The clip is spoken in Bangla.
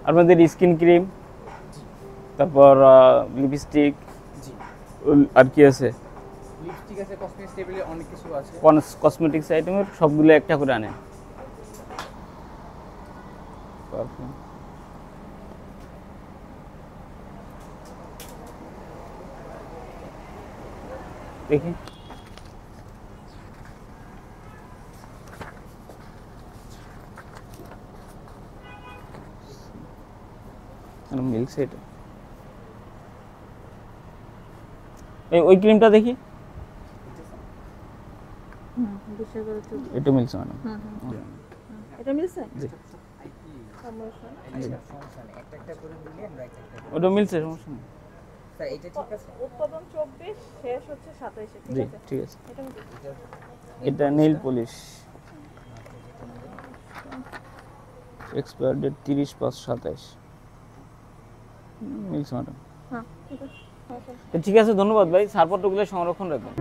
আপনাদের স্কিন ক্রিম, তারপর লিপস্টিক, জি আর কি আছে, লিপস্টিক আছে, কসমেটিক্স টেবিলে অনেক কিছু আছে। কসমেটিক্স আইটেমের সবগুলো একটা করে আনেন। পারফিউম দেখি, মিল্ক সেট, ওই ক্রিমটা দেখি, এটা মিলছে ম্যাডাম। এটা মিলছে? জি সমস্যা একটা একটা করে দিলে আমরা একটা একটা। ওটা মিলছে, সমস্যা নেই। স্যার এটা ঠিক আছে? উৎপাদন 24, শেষ হচ্ছে 27 ঠিক জি আছে? ঠিক আছে। এটা মিলছে। এটা নেইল পলিশ, এক্সপায়ার ডেট 30/5/27। মিলছে ম্যাডাম। হ্যাঁ ঠিক আছে। ঠিক আছে, ধন্যবাদ ভাই, ছাড়পত্রগুলো সংরক্ষণ রাখবেন।